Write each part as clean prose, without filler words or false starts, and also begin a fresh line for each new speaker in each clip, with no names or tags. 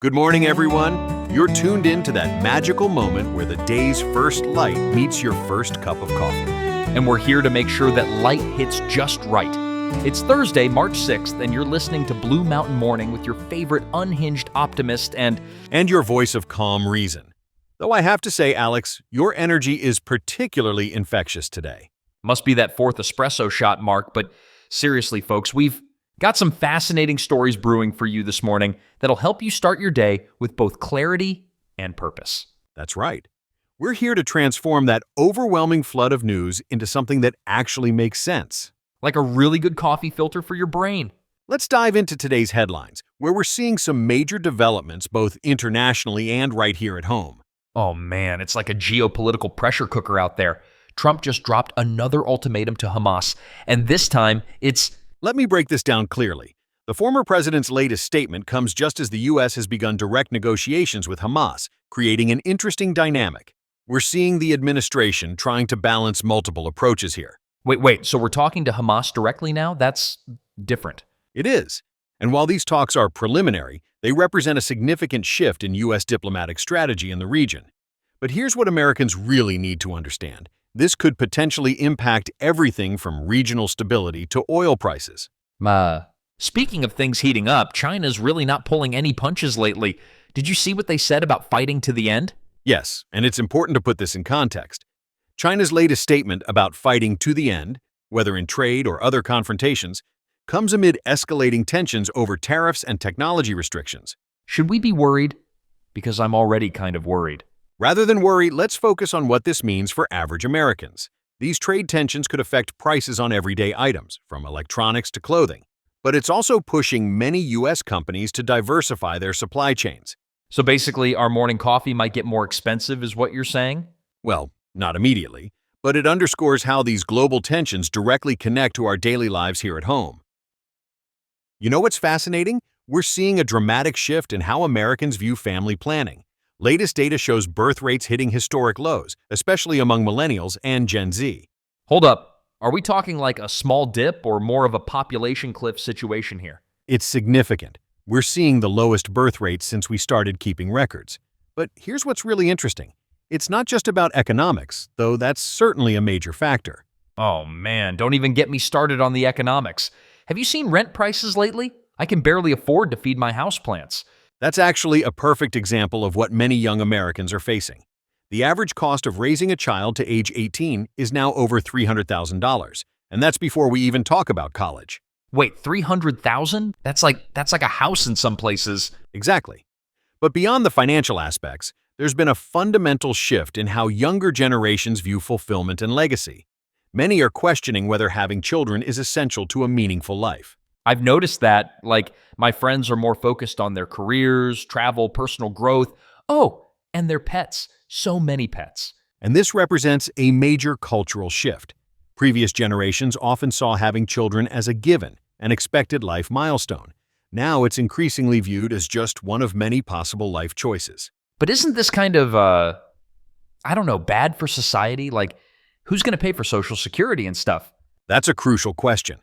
Good morning, everyone. You're tuned in to that magical moment where the day's first light meets your first cup of coffee.
And we're here to make sure that light hits just right. It's Thursday, March 6th, and you're listening to Blue Mountain Morning with your favorite unhinged optimist
And your voice of calm reason. Though I have to say, Alex, your energy is particularly infectious today.
must be that fourth espresso shot, Mark, but seriously, folks, we've got some fascinating stories brewing for you this morning that'll help you start your day with both clarity and purpose.
That's right. We're here to transform that overwhelming flood of news into something that actually makes sense.
Like a really good coffee filter for your brain.
Let's dive into today's headlines, where we're seeing some major developments both internationally and right here at home.
Oh man, it's like a geopolitical pressure cooker out there. Trump just dropped another ultimatum to Hamas, and this time it's...
Let me break this down clearly. The former president's latest statement comes just as the U.S. has begun direct negotiations with Hamas, creating an interesting dynamic. We're seeing the administration trying to balance multiple approaches here.
Wait, so we're talking to Hamas directly now? That's different.
It is. And while these talks are preliminary, they represent a significant shift in U.S. diplomatic strategy in the region. But here's what Americans really need to understand. This could potentially impact everything from regional stability to oil prices.
Speaking of things heating up, China's really not pulling any punches lately. Did you see what they said about fighting to the end?
Yes, and it's important to put this in context. China's latest statement about fighting to the end, whether in trade or other confrontations, comes amid escalating tensions over tariffs and technology restrictions.
Should we be worried? Because I'm already kind of worried.
Rather than worry, let's focus on what this means for average Americans. These trade tensions could affect prices on everyday items, from electronics to clothing. But it's also pushing many U.S. companies to diversify their supply chains.
So basically, our morning coffee might get more expensive, is what you're saying?
Well, not immediately, but it underscores how these global tensions directly connect to our daily lives here at home. You know what's fascinating? We're seeing a dramatic shift in how Americans view family planning. Latest data shows birth rates hitting historic lows, especially among Millennials and Gen Z.
Hold up. Are we talking like a small dip or more of a population cliff situation here?
It's significant. We're seeing the lowest birth rates since we started keeping records. But here's what's really interesting. It's not just about economics, though that's certainly a major factor.
Oh man, don't even get me started on the economics. Have you seen rent prices lately? I can barely afford to feed my houseplants.
That's actually a perfect example of what many young Americans are facing. The average cost of raising a child to age 18 is now over $300,000, and that's before we even talk about college.
Wait, 300,000? That's like a house in some places.
Exactly. But beyond the financial aspects, there's been a fundamental shift in how younger generations view fulfillment and legacy. Many are questioning whether having children is essential to a meaningful life.
I've noticed that, like, my friends are more focused on their careers, travel, personal growth. Oh, and their pets. So many pets.
And this represents a major cultural shift. Previous generations often saw having children as a given, an expected life milestone. Now it's increasingly viewed as just one of many possible life choices.
But isn't this kind of, bad for society? Like, who's going to pay for Social Security and stuff?
That's a crucial question.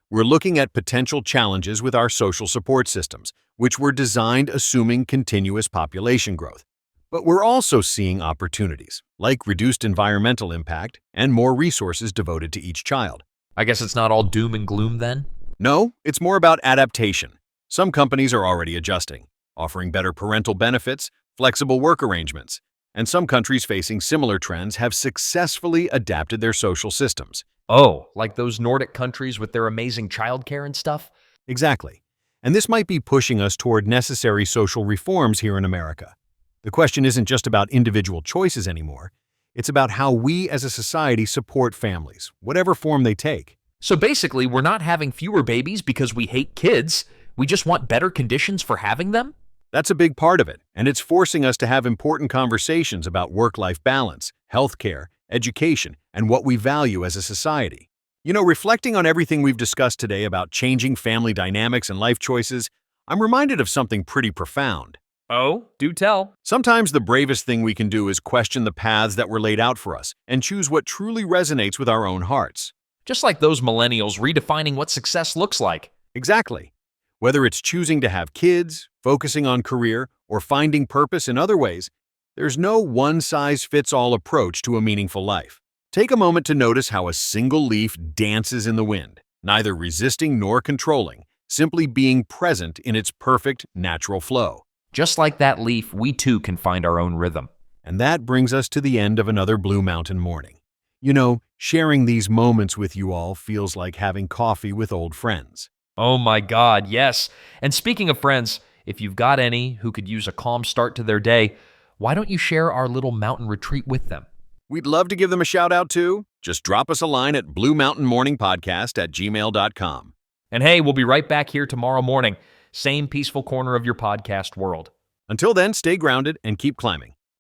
We're looking at potential challenges with our social support systems, which were designed assuming continuous population growth. But we're also seeing opportunities, like reduced environmental impact and more resources devoted to each child.
I guess it's not all doom and gloom then?
No, it's more about adaptation. Some companies are already adjusting, offering better parental benefits, flexible work arrangements, and some countries facing similar trends have successfully adapted their social systems.
Oh, like those Nordic countries with their amazing childcare and stuff?
Exactly. And this might be pushing us toward necessary social reforms here in America. The question isn't just about individual choices anymore. It's about how we as a society support families, whatever form they take.
So basically, we're not having fewer babies because we hate kids. We just want better conditions for having them?
That's a big part of it, and it's forcing us to have important conversations about work-life balance, healthcare, education, and what we value as a society. You know, reflecting on everything we've discussed today about changing family dynamics and life choices, I'm reminded of something pretty profound.
Oh, do tell.
Sometimes the bravest thing we can do is question the paths that were laid out for us and choose what truly resonates with our own hearts.
Just like those millennials redefining what success looks like.
Exactly. Whether it's choosing to have kids, focusing on career, or finding purpose in other ways, there's no one-size-fits-all approach to a meaningful life. Take a moment to notice how a single leaf dances in the wind, neither resisting nor controlling, simply being present in its perfect natural flow.
Just like that leaf, we too can find our own rhythm.
And that brings us to the end of another Blue Mountain morning. You know, sharing these moments with you all feels like having coffee with old friends.
Oh my God, yes. And speaking of friends, if you've got any who could use a calm start to their day, why don't you share our little mountain retreat with them?
We'd love to give them a shout out too. Just drop us a line at bluemountainmorningpodcast@gmail.com.
And hey, we'll be right back here tomorrow morning, same peaceful corner of your podcast world.
Until then, stay grounded and keep climbing.